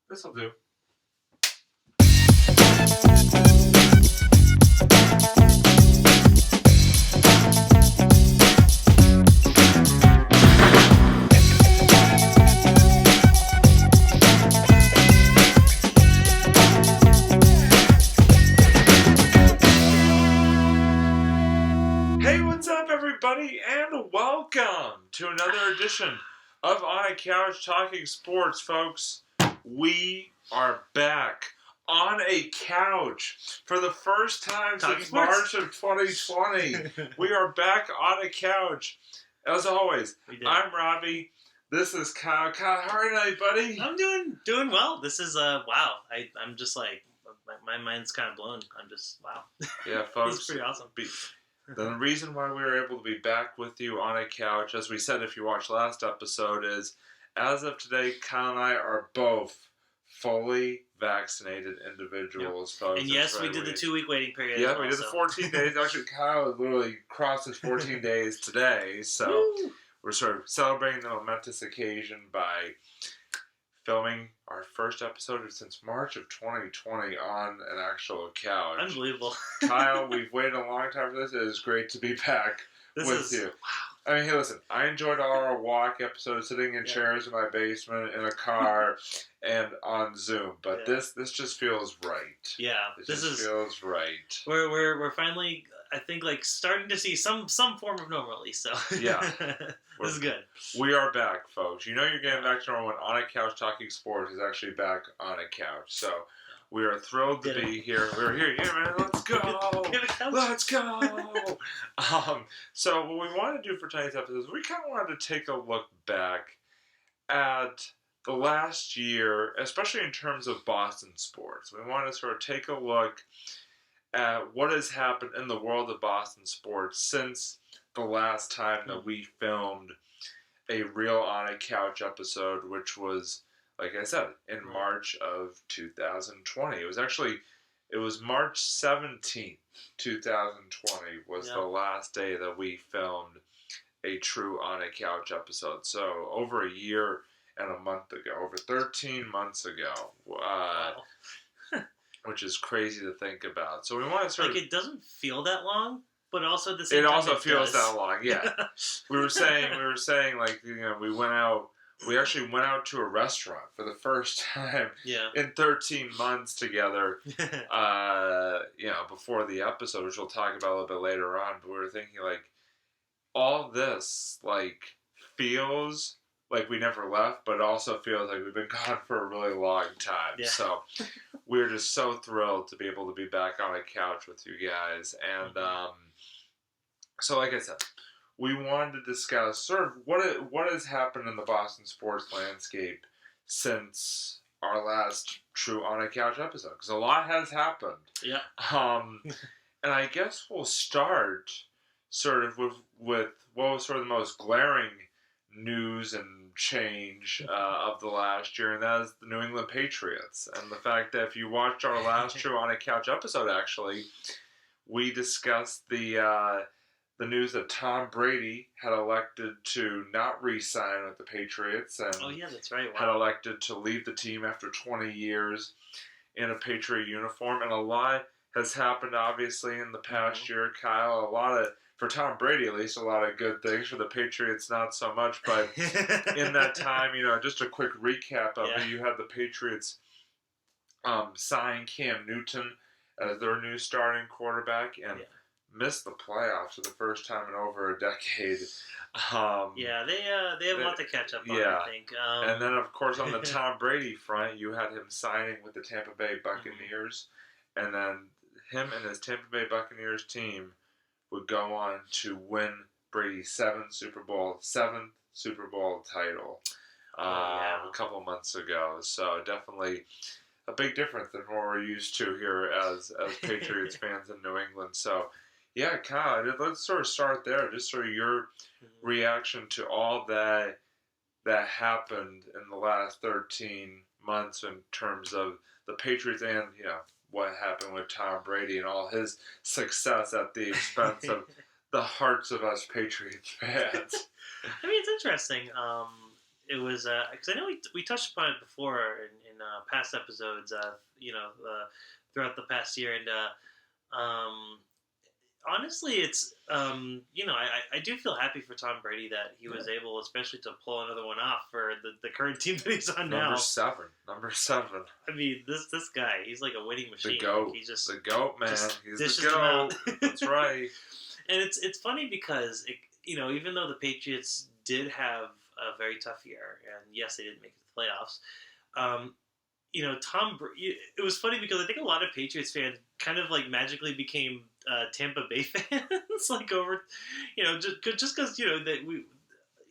This'll do. Hey, what's up, everybody, and welcome to another edition of On a Couch Talking Sports, folks. We are back on a couch for the first time since March of 2020. We are back on a couch. As always, I'm Robbie. This is Kyle. Kyle, how are you tonight, buddy? I'm doing well. This is wow. I'm just like my mind's kind of blown. I'm just wow. Yeah, folks. It's pretty awesome. The reason why we were able to be back with you on a couch, as we said if you watched last episode, is as of today, Kyle and I are both fully vaccinated individuals, folks. And yes, we did the 2-week waiting period. Yeah, we did the 14 days. Actually, Kyle literally crossed his 14 days today, so Woo! We're sort of celebrating the momentous occasion by filming our first episode since March of 2020 on an actual couch. Unbelievable. Kyle, we've waited a long time for this. It is great to be back with you. Wow. I mean, hey, listen, I enjoyed our walk episode, sitting in chairs in my basement, in a car, and on Zoom. But this just feels right. Yeah, this feels right. We're finally, I think, like starting to see some form of normalcy. So yeah, this is good. We are back, folks. You know you're getting back to normal when On a Couch Talking Sports is actually back on a couch. So we are thrilled to be here. We're here. Yeah, man, let's go. Let's go. So what we want to do for tonight's episode is we kind of wanted to take a look back at the last year, especially in terms of Boston sports. We want to sort of take a look at what has happened in the world of Boston sports since the last time that we filmed a real On a Couch episode, which was, like I said, in March of 2020. It was March 17th, 2020 was the last day that we filmed a true On a Couch episode. So over a year and a month ago, over 13 months ago, which is crazy to think about. So we want to sort of... it doesn't feel that long, but also at the same time it also feels does. that long, yeah. we were saying, like, you know, we actually went out to a restaurant for the first time in 13 months together, you know, before the episode, which we'll talk about a little bit later on. But we were thinking, like, all this, like, feels like we never left, but it also feels like we've been gone for a really long time. Yeah. So we're just so thrilled to be able to be back on a couch with you guys. And so, like I said, we wanted to discuss sort of what has happened in the Boston sports landscape since our last true On a Couch episode, because a lot has happened. Yeah. And I guess we'll start sort of with what was sort of the most glaring news and change of the last year, and that is the New England Patriots. And the fact that if you watched our last true On a Couch episode, actually, we discussed the news that Tom Brady had elected to not re-sign with the Patriots, and that's right. Wow. had elected to leave the team after 20 years in a Patriot uniform. And a lot has happened, obviously, in the past year, Kyle. For Tom Brady, at least, a lot of good things. For the Patriots, not so much. But in that time, you know, just a quick recap of it. You had the Patriots sign Cam Newton as their new starting quarterback and missed the playoffs for the first time in over a decade. They have a lot to catch up on, I think. And then, of course, on the Tom Brady front, you had him signing with the Tampa Bay Buccaneers. And then him and his Tampa Bay Buccaneers team would go on to win Brady's seventh Super Bowl title a couple months ago. So definitely a big difference than what we're used to here as Patriots fans in New England. So, yeah, Kyle, let's sort of start there. Just sort of your reaction to all that happened in the last 13 months in terms of the Patriots and, you know, what happened with Tom Brady and all his success at the expense of the hearts of us Patriots fans. I mean, it's interesting. it was because I know we touched upon it before in past episodes. Throughout the past year, and honestly, it's I do feel happy for Tom Brady that he was able, especially to pull another one off for the current team that he's on now. Number seven. I mean, this guy, he's like a winning machine. The GOAT. He just the GOAT, man. He's the them out. GOAT. That's right. And it's funny because even though the Patriots did have a very tough year, and yes, they didn't make it to the playoffs. It was funny because I think a lot of Patriots fans kind of like magically became Tampa Bay fans, like over, just because that we,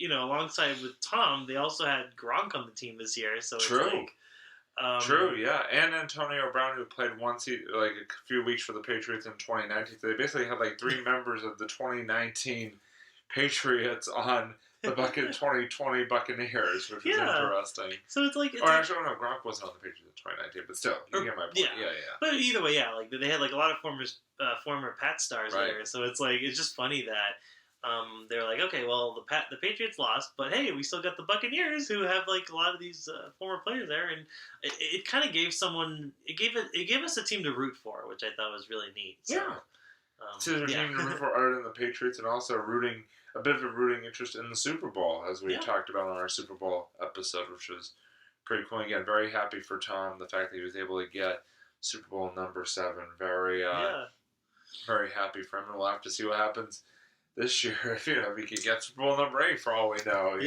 alongside with Tom, they also had Gronk on the team this year, so it's True. like, True, yeah, and Antonio Brown, who played like a few weeks for the Patriots in 2019. So they basically had like 3 members of the 2019 Patriots on the 2020 Buccaneers, which was interesting. So it's like, actually, no, Gronk wasn't on the Patriots in 2019, but still, you get my point. Yeah. But either way, like they had like a lot of former Pat stars there, so it's like it's just funny that they're like, okay, well the Patriots lost, but hey, we still got the Buccaneers who have like a lot of these former players there, and it kind of gave us a team to root for, which I thought was really neat. So, team to root for other than the Patriots, and also a bit of a rooting interest in the Super Bowl, as we talked about on our Super Bowl episode, which was pretty cool. Again, very happy for Tom, the fact that he was able to get Super Bowl number 7. Very happy for him, and we'll have to see what happens this year. If he could get Super Bowl number 8, for all we know,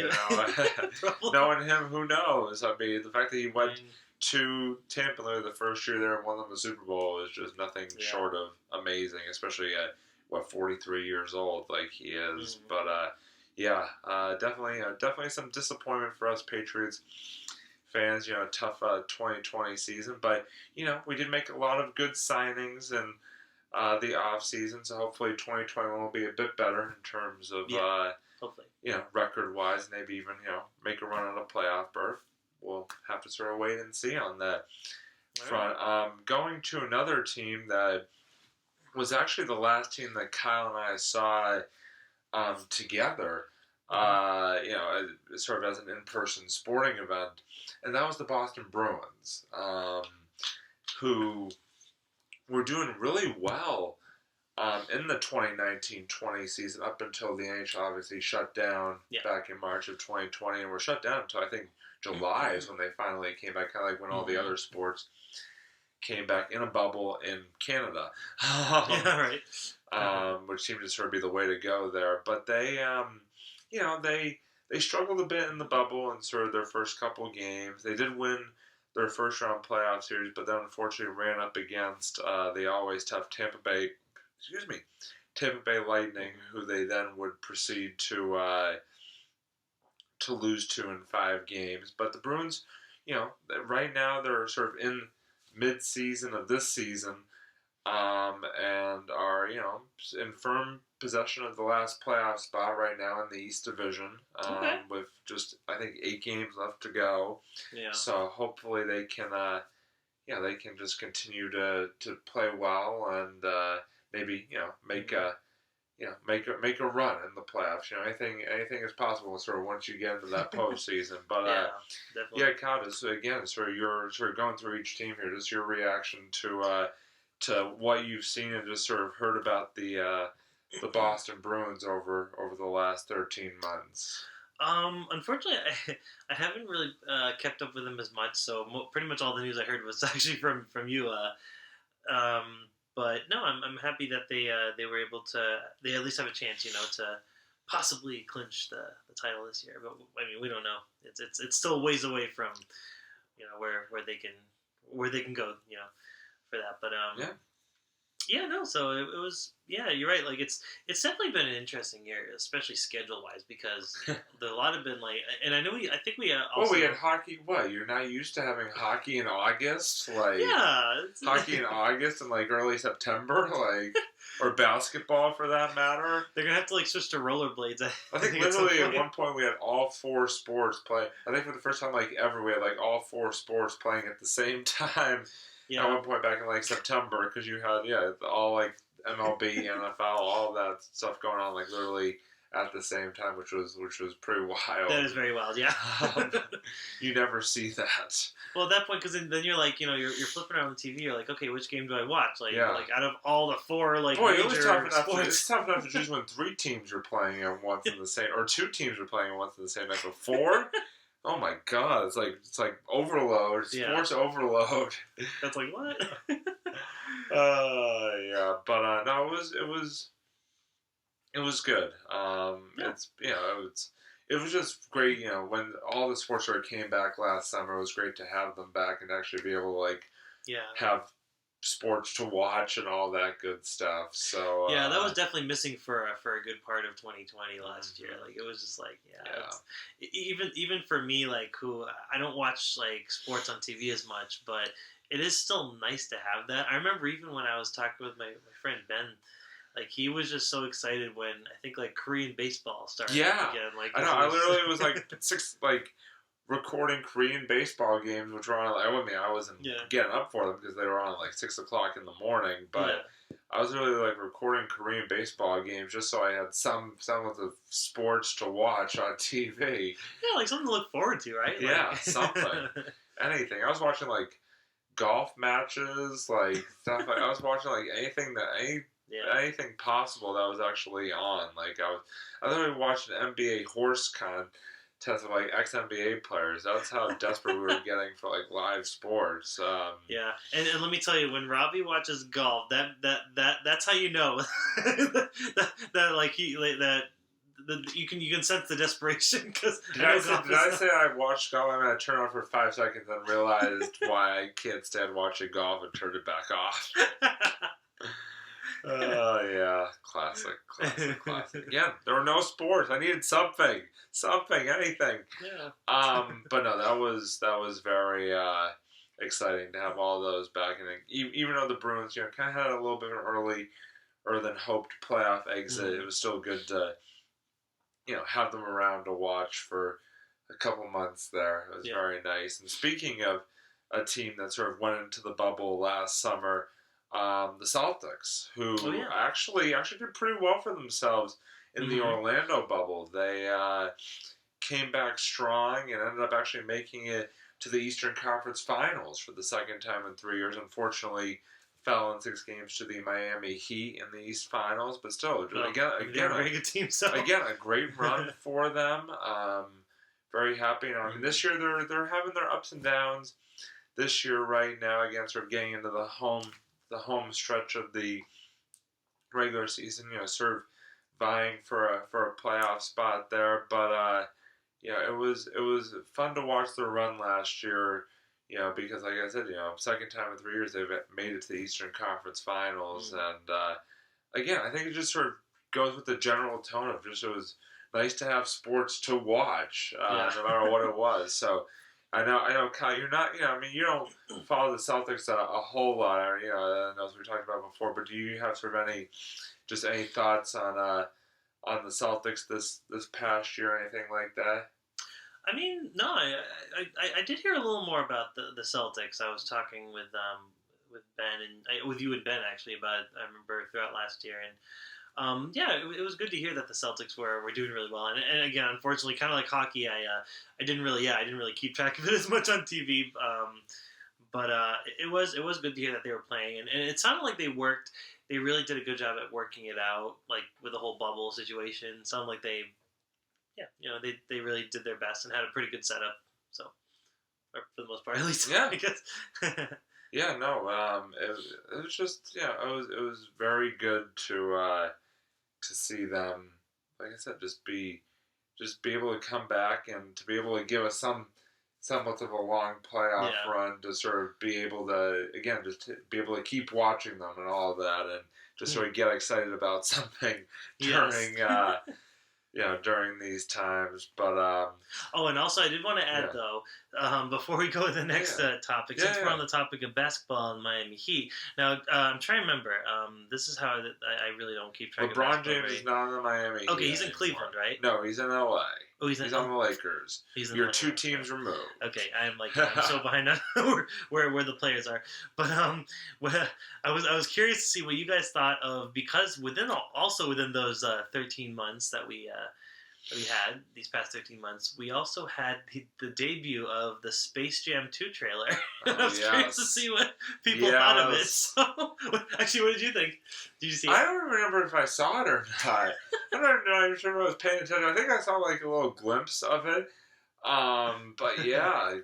knowing him, who knows? I mean, the fact that he went to Tampa the first year there and won them the Super Bowl is just nothing short of amazing, especially at 43 years old like he is. Mm-hmm. But definitely some disappointment for us Patriots fans. Tough 2020 season, but we did make a lot of good signings in the off season, so hopefully 2021 will be a bit better in terms of hopefully record wise, maybe even make a run on a playoff berth. We'll have to sort of wait and see on that front. Going to another team that was actually the last team that Kyle and I saw together, sort of as an in-person sporting event, and that was the Boston Bruins, who were doing really well in the 2019-20 season up until the NHL obviously shut down back in March of 2020, and were shut down until I think July is when they finally came back, kind of like when all the other sports came back in a bubble in Canada. Which seemed to sort of be the way to go there. But they, they struggled a bit in the bubble in sort of their first couple of games. They did win their first round playoff series, but then unfortunately ran up against the always tough Tampa Bay Lightning, who they then would proceed to lose to in 5 games. But the Bruins, right now they're sort of in mid-season of this season, and are in firm possession of the last playoff spot right now in the East Division, with just I think 8 games left to go. So hopefully they can just continue to play well and maybe make a run in the playoffs. Anything is possible sort of once you get into that postseason. But definitely. Kyle, just again, sort of you're sort of going through each team here. Just your reaction to what you've seen and just sort of heard about the Boston Bruins over the last 13 months. Unfortunately, I haven't really kept up with them as much. So pretty much all the news I heard was actually from you. But no, I'm happy that they were able to. They at least have a chance, to possibly clinch the title this year. But I mean, we don't know. It's still ways away from, where they can go, for that. But so it was. Yeah, you're right. Like it's definitely been an interesting year, especially schedule wise, because a lot have been like, and I think we also. Well, we had hockey. What, you're not used to having hockey in August, like hockey in August and like early September, like or basketball for that matter. They're gonna have to like switch to rollerblades. I think literally at one point we had all 4 sports play. I think for the first time like ever we had like all 4 sports playing at the same time. At one point back in like September, because you had all like MLB, NFL, all that stuff going on like literally at the same time, which was pretty wild. That is very wild, yeah. You never see that. Well, at that point, because then you're like, you're flipping around the TV. You're like, okay, which game do I watch? Like, Yeah. like out of all the 4 Boy, major it was tough enough. sports. It's tough enough to choose when 3 teams are playing at once in the same, or 2 teams are playing at once in the same night. But 4, oh my god, it's like overload, sports overload. That's like what? Yeah, but no, it was good. It was just great. When all the sports sort of came back last summer, it was great to have them back and actually be able to have sports to watch and all that good stuff. So that was definitely missing for a good part of 2020 last year. Like it was just like even for me, like who I don't watch like sports on TV as much, but it is still nice to have that. I remember even when I was talking with my friend Ben, like he was just so excited when I think like Korean baseball started again. Like I know. I literally was like recording Korean baseball games, which were on. I wasn't getting up for them because they were on like 6:00 in the morning. But I was really like recording Korean baseball games just so I had some of the sports to watch on TV. Yeah, like something to look forward to, right? Yeah, something, anything. I was watching like golf matches, like stuff. Like I was watching like anything possible that was actually on. Like I literally watched an NBA horse contest of like ex-NBA players. That's how desperate we were getting for like live sports. And let me tell you, when Robbie watches golf, that's how you know you can sense the desperation. Because did I say I watched golf? I turned on for 5 seconds and realized why I can't stand watching golf and turned it back off. Oh, yeah. Classic. Again, there were no sports. I needed something, anything. Yeah. But no, that was very exciting to have all those back. And even though the Bruins, kind of had a little bit of an earlier than hoped playoff exit, it was still good to, have them around to watch for a couple months there. It was very nice. And speaking of a team that sort of went into the bubble last summer, the Celtics, who actually did pretty well for themselves in the Orlando bubble. They came back strong and ended up actually making it to the Eastern Conference Finals for the second time in 3 years. Unfortunately, fell in 6 games to the Miami Heat in the East Finals, but still, again, a very good team. So again, a great run for them. Very happy. I mean, this year they're having their ups and downs. This year, right now, again, sort of getting into the home stretch of the regular season, sort of vying for a playoff spot there. But it was fun to watch their run last year. Because like I said, second time in 3 years they've made it to the Eastern Conference Finals, and again, I think it just sort of goes with the general tone of just it was nice to have sports to watch, no matter what it was. So. I know, Kyle, you're not, you don't follow the Celtics a whole lot, as we talked about before, but do you have sort of any thoughts on the Celtics this past year or anything like that? I mean, no, I did hear a little more about the Celtics. I was talking with Ben and with you and Ben actually about it, I remember throughout last year, and it was good to hear that the Celtics were doing really well. And again, unfortunately, kind of like hockey, I didn't really keep track of it as much on TV. But it was good to hear that they were playing, and it sounded like they really did a good job at working it out, like with the whole bubble situation. It sounded like they really did their best and had a pretty good setup. So, or for the most part, at least, I guess. Yeah, no, it was just, it was very good to see them, like I said, just be able to come back and to be able to give us somewhat of a long playoff run to sort of be able to, again, just to be able to keep watching them and all of that, and just sort of get excited about something during these times. But and also I did want to add though, before we go to the next topic, since we're on the topic of basketball and Miami Heat. Now I'm trying to remember. This is how I really don't keep track. LeBron James is not in the Miami Heat. Okay, he's in Cleveland, right? No, he's in LA. Oh, he's on the Lakers. You're the 2 teams removed. Okay, I'm so behind on where the players are. But I was curious to see what you guys thought of, because within those 13 months that we had these past 13 months, we also had the debut of the Space Jam 2 trailer. I was curious to see what people thought of it. So, actually, what did you think? Did you see it? I don't remember if I saw it or not. I don't know. I remember I was paying attention. I think I saw like a little glimpse of it. But yeah,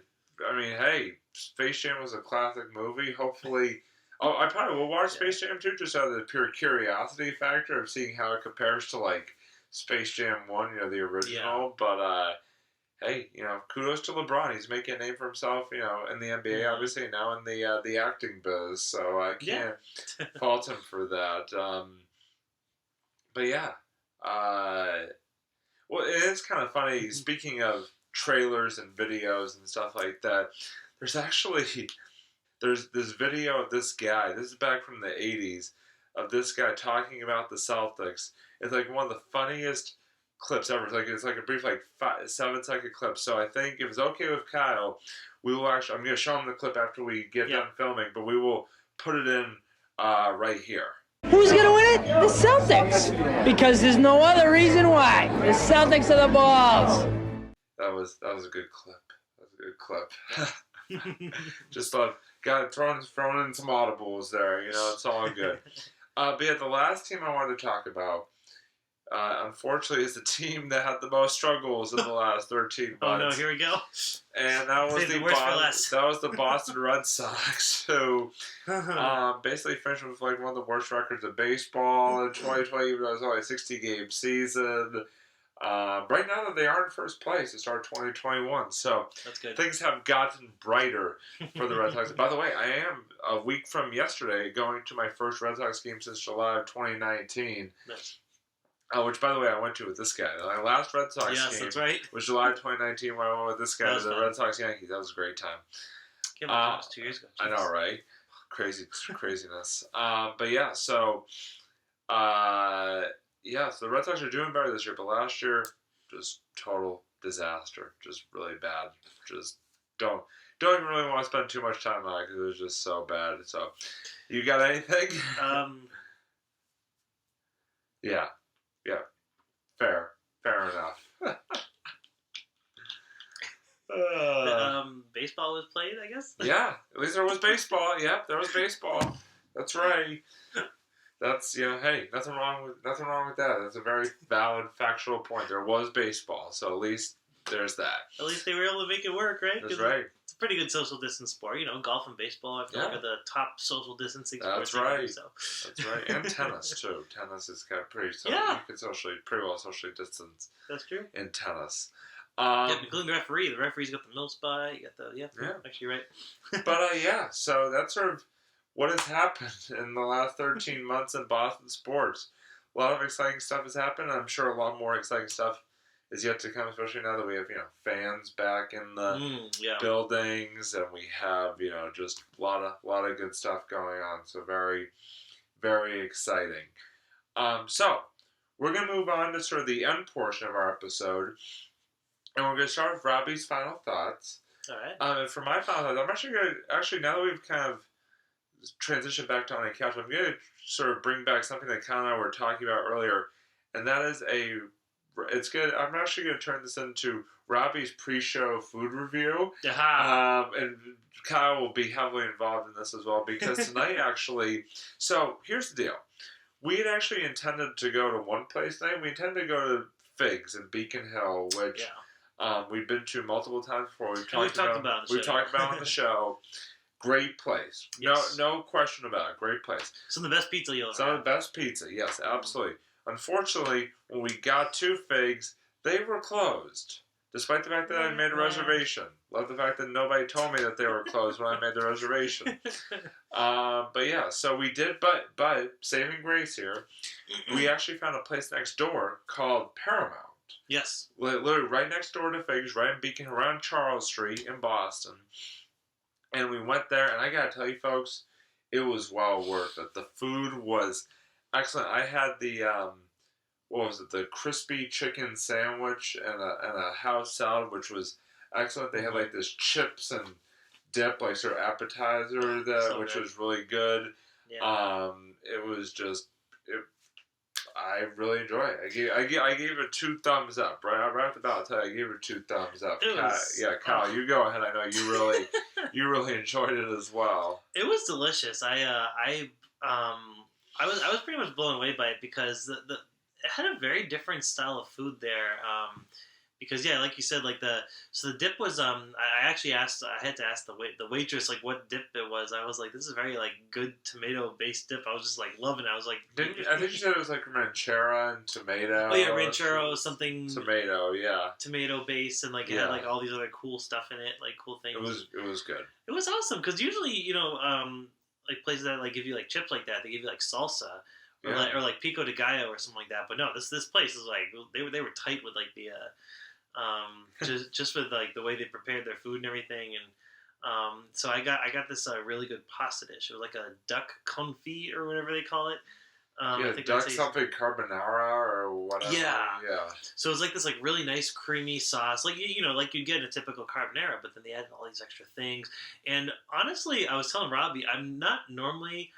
I mean, hey, Space Jam was a classic movie. Hopefully, I probably will watch Space Jam 2 just out of the pure curiosity factor of seeing how it compares to like Space Jam 1, the original. Yeah. But hey, kudos to LeBron. He's making a name for himself, in the NBA, obviously, now in the acting biz. So I can't fault him for that. But yeah, well, it is kind of funny. Speaking of trailers and videos and stuff like that, there's this video of this guy. This is back from the 80s, of this guy talking about the Celtics. It's like one of the funniest clips ever. It's like a brief 7-second clip. So I think if it's okay with Kyle, we will I'm going to show him the clip after we get done filming, but we will put it in right here. Who's going to win it? The Celtics. Because there's no other reason why. The Celtics are the balls. That was a good clip. That was a good clip. Just love, got thrown in some audibles there. It's all good. But yeah, the last team I wanted to talk about, unfortunately, is the team that had the most struggles in the last 13 months. Oh no, here we go. And that was the Boston Red Sox, who basically finished with like one of the worst records of baseball in 2020. Even though it was only a 60-game season. Right now that they are in first place to start 2021, so that's good. Things have gotten brighter for the Red Sox. By the way, I am a week from yesterday going to my first Red Sox game since July of 2019. Nice. Which, by the way, I went to with this guy. My last Red Sox game that's right. was July of 2019 when I went with this guy to the Red Sox Yankees. That was a great time. Can't believe it was 2 years ago. I know, right? Craziness. But yeah, so so the Red Sox are doing better this year, but last year, just total disaster. Just really bad. Just don't even really want to spend too much time on it because it was just so bad. So, you got anything? Yeah. Fair enough. Baseball was played, I guess? Yeah, at least there was baseball. Yep, there was baseball. That's right. That's hey, nothing wrong with that. That's a very valid factual point. There was baseball, so at least there's that. At least they were able to make it work, right? That's right. It's a pretty good social distance sport. Golf and baseball, I feel like, are the top social distancing sports. That's right. That's right. And tennis too. Tennis is kind of pretty. So you can pretty well socially distance. That's true. In tennis. Including the referee. The referee's got the middle spot. You got the actually right. But so that's sort of what has happened in the last 13 months in Boston sports. A lot of exciting stuff has happened. I'm sure a lot more exciting stuff is yet to come, especially now that we have fans back in the buildings, and we have just a lot of good stuff going on. So very, very exciting. So we're gonna move on to sort of the end portion of our episode, and we're gonna start with Robbie's final thoughts. All right. And for my final thoughts, I'm actually gonna now that we've kind of transition back to On a Couch, I'm going to sort of bring back something that Kyle and I were talking about earlier, and that is it's good. I'm actually going to turn this into Robbie's pre-show food review, and Kyle will be heavily involved in this as well, because tonight actually, so here's the deal. We had actually intended to go to one place tonight. We intended to go to Figs in Beacon Hill, which we've been to multiple times before. We've talked about on the show. Great place. Yes. No question about it. Great place. Some of the best pizza you'll ever Some of the best pizza, yes, absolutely. Unfortunately, when we got to Figs, they were closed. Despite the fact that I made a reservation. Love the fact that nobody told me that they were closed when I made the reservation. But yeah, so we did, but saving grace here, we actually found a place next door called Paramount. Yes. Literally right next door to Figs, right in Beacon, around Charles Street in Boston. And we went there, and I gotta tell you, folks, it was well worth it. The food was excellent. I had the what was it? The crispy chicken sandwich and a house salad, which was excellent. They had like this chips and dip, like sort of appetizer which was really good. Yeah. It was just I really enjoy it. I gave it 2 thumbs up. Right off the bat, I'll tell you, I gave it 2 thumbs up. Kyle, you go ahead. I know you really enjoyed it as well. It was delicious. I was pretty much blown away by it because it had a very different style of food there. Because like you said, like the dip was I actually had to ask the waitress like what dip it was. I was like, this is very like good tomato based dip. I was just like loving it. I was like, I think you said it was like ranchera and tomato. Oh yeah, ranchero something. Tomato, yeah. Tomato based and like it had like all these other cool stuff in it, like cool things. It was good. It was awesome because usually like places that like give you like chips like that, they give you like salsa. Or like pico de gallo or something like that, but no, this place is like they were tight with like the just with like the way they prepared their food and everything, and so I got this really good pasta dish. It was like a duck confit or whatever they call it. I think duck something carbonara or whatever. Yeah. So it was like this like really nice creamy sauce, like like you'd get in a typical carbonara, but then they added all these extra things. And honestly, I was telling Robbie, I'm not normally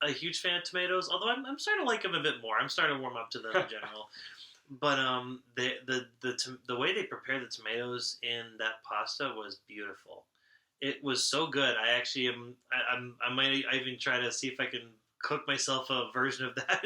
a huge fan of tomatoes, although I'm starting to like them a bit more. I'm starting to warm up to them in general. But the way they prepared the tomatoes in that pasta was beautiful. It was so good. I actually I might even try to see if I can cook myself a version of that,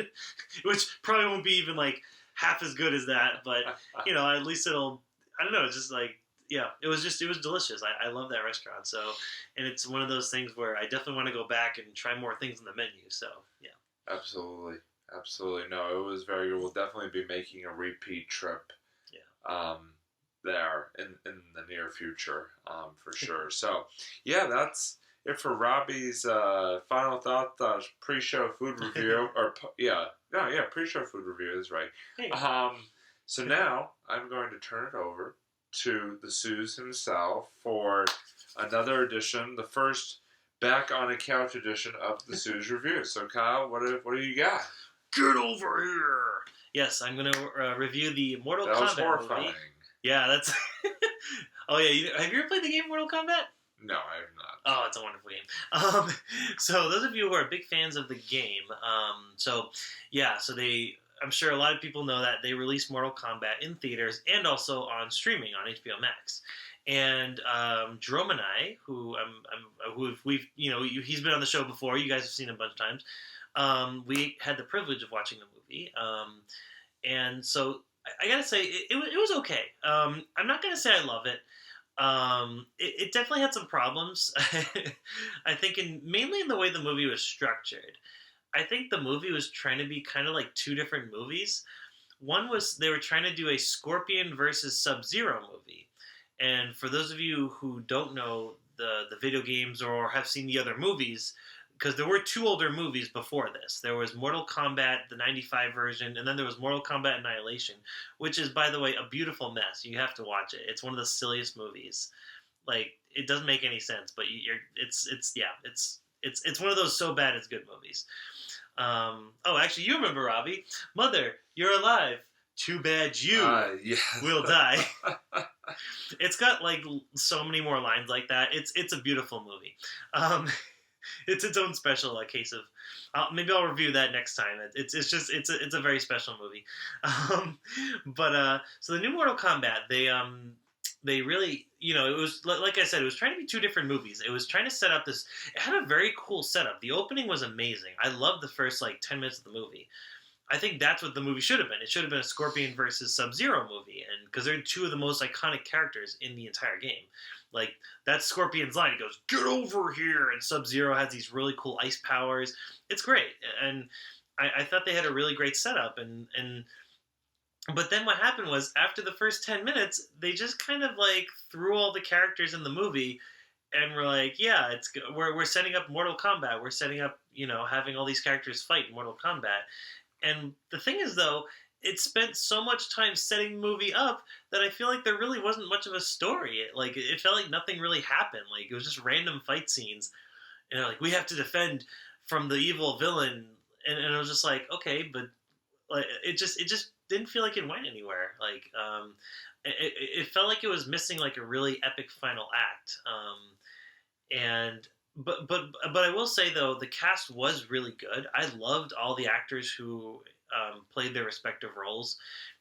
which probably won't be even like half as good as that. But at least it'll. I don't know. It's just like it was delicious. I love that restaurant. So, and it's one of those things where I definitely want to go back and try more things on the menu. So yeah. Absolutely. No, it was very good. We'll definitely be making a repeat trip. Yeah. There in the near future, for sure. So, yeah, that's it for Robbie's final thoughts, pre-show food review, pre-show food review is right. Hey. So now I'm going to turn it over to the Suze himself for another edition, the first back on a couch edition of the Suze review. So Kyle, what do you got? Get over here! Yes, I'm going to review the Mortal Kombat movie. That was horrifying. Yeah, that's... Oh yeah, have you ever played the game Mortal Kombat? No, I have not. Oh, it's a wonderful game. So those of you who are big fans of the game, I'm sure a lot of people know that they released Mortal Kombat in theaters and also on streaming on HBO Max. And Jerome and I, who we've he's been on the show before. You guys have seen him a bunch of times. We had the privilege of watching the movie, and so I gotta say it was okay. I'm not gonna say I love it. It definitely had some problems. I think mainly in the way the movie was structured. I think the movie was trying to be kind of like 2 different movies. One was they were trying to do a Scorpion versus Sub-Zero movie. And for those of you who don't know the video games or have seen the other movies, because there were 2 older movies before this. There was Mortal Kombat, the 95 version, and then there was Mortal Kombat Annihilation, which is, by the way, a beautiful mess. You have to watch it. It's one of the silliest movies. Like, it doesn't make any sense, but it's one of those so bad it's good movies. Actually, you remember, Robbie. Mother, you're alive. Too bad you will die. It's got like so many more lines like that. It's a beautiful movie. It's its own special case of. Maybe I'll review that next time. It's a very special movie. So the new Mortal Kombat, they really, it was, like I said, it was trying to be 2 different movies. It was trying to set up this, it had a very cool setup. The opening was amazing. I loved the first, 10 minutes of the movie. I think that's what the movie should have been. It should have been a Scorpion versus Sub-Zero movie, and because they're 2 of the most iconic characters in the entire game. Like, that's Scorpion's line. He goes, "Get over here!" And Sub-Zero has these really cool ice powers. It's great. And I thought they had a really great setup, but then what happened was, after the first 10 minutes, they just kind of, threw all the characters in the movie, and we're like, yeah, we're setting up Mortal Kombat. We're setting up, having all these characters fight in Mortal Kombat. And the thing is, though, it spent so much time setting the movie up that I feel like there really wasn't much of a story. It felt like nothing really happened. Like, it was just random fight scenes. And, we have to defend from the evil villain. And I was just like, okay, but like it just didn't feel like it went anywhere. Like it felt like it was missing like a really epic final act. But I will say though, the cast was really good. I loved all the actors who played their respective roles.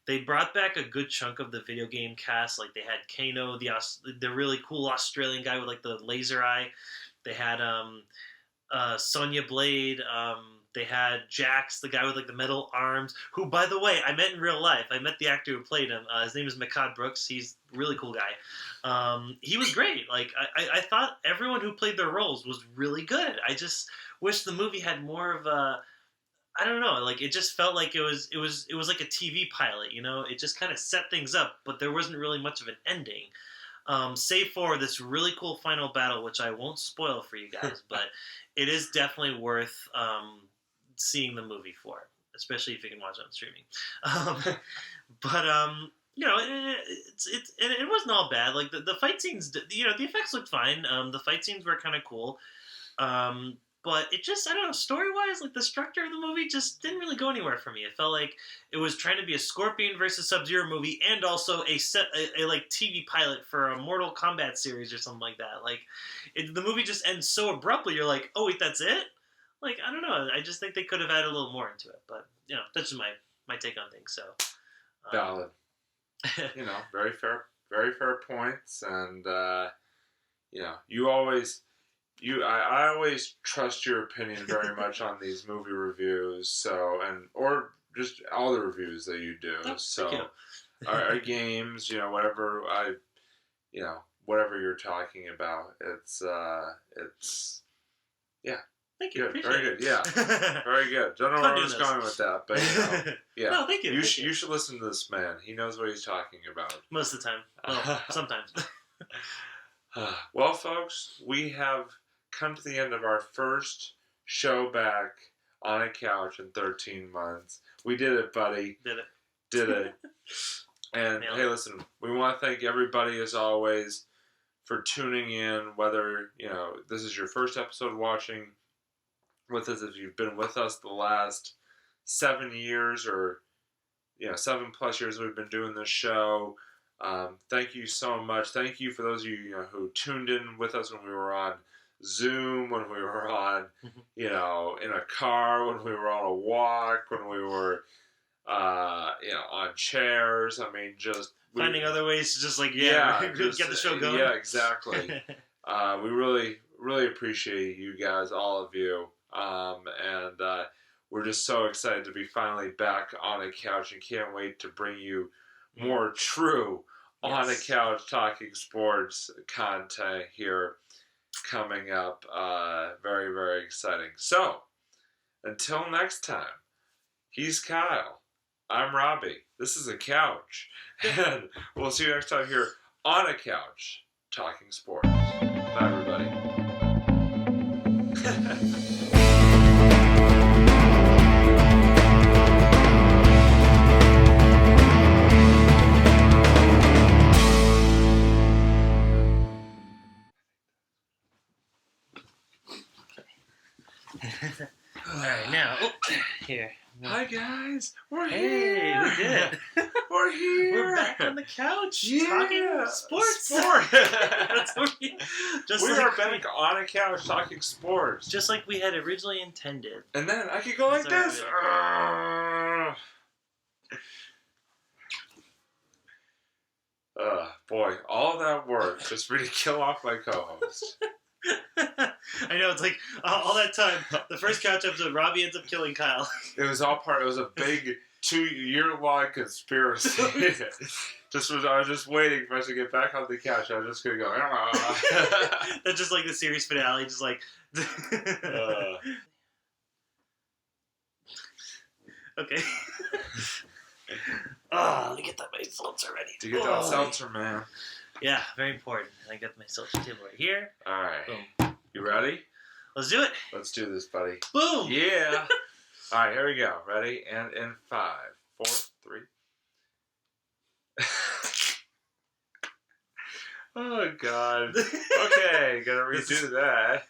They brought back a good chunk of the video game cast. Like they had Kano, the really cool Australian guy with like the laser eye. They had Sonya Blade. They had Jax, the guy with like the metal arms, who, by the way, I met in real life. I met the actor who played him. His name is Makad Brooks. He's a really cool guy. He was great. Like I thought everyone who played their roles was really good. I just wish the movie had more of a, I don't know, like it just felt like it was like a TV pilot, you know? It just kind of set things up, but there wasn't really much of an ending. Save for this really cool final battle, which I won't spoil for you guys, but it is definitely worth seeing the movie for, especially if you can watch it on streaming. You know, it wasn't all bad. Like the fight scenes, you know, the effects looked fine. The fight scenes were kind of cool. But it just, I don't know, story-wise, like the structure of the movie just didn't really go anywhere for me. It felt like it was trying to be a Scorpion versus Sub-Zero movie and also a like TV pilot for a Mortal Kombat series or something like that. Like the movie just ends so abruptly. You're like, oh wait, that's it? Like, I don't know. I just think they could have added a little more into it. But, you know, that's just my take on things. So valid. You know, very fair points. And, you know, I always trust your opinion very much on these movie reviews. So, or just all the reviews that you do. Oh, so, our games, you know, whatever you're talking about, it's yeah. Thank you. Good, very good. Yeah, very good. Don't know where I was going with that, but you know, yeah. No, thank you. You should listen to this man. He knows what he's talking about. Most of the time. Well, sometimes. Well, folks, we have come to the end of our first show back on a couch in 13 months. We did it, buddy. Did it. And hey, listen, we want to thank everybody as always for tuning in. Whether you know this is your first episode watching with us, if you've been with us the last 7 years or 7+ years we've been doing this show. Thank you so much. Thank you for those of you, who tuned in with us when we were on Zoom, when we were on in a car, when we were on a walk, when we were on chairs. I mean, just finding other ways to just get the show going. Yeah, exactly. We really appreciate you guys, all of you. And we're just so excited to be finally back on a couch and can't wait to bring you more true on a couch talking sports content here coming up. Very, very exciting. So, until next time, he's Kyle. I'm Robbie. This is a couch. And we'll see you next time here on a couch talking sports. Bye, everybody. Alright, now, here. Hi, guys. We're Hey, here. we did. We're here. We're back on the couch Yeah. talking sports. That's what we are back on a couch talking sports. Just like we had originally intended. And then I could go like this. Boy, all that work just for me to kill off my co-host. I know, it's like all that time. The first couch episode, Robbie ends up killing Kyle. It was all part. It was a big 2-year-long conspiracy. I was just waiting for us to get back on the couch. I was just gonna go. That's just like the series finale, just like. Okay. Let me get that my seltzer ready. To get that seltzer, man. Yeah, very important. I got my seltzer table right here. All right. Boom. You ready? Let's do it. Let's do this, buddy. Boom. Yeah. All right, here we go. Ready? And in 5, 4, 3. Oh, God. Okay, gotta redo that.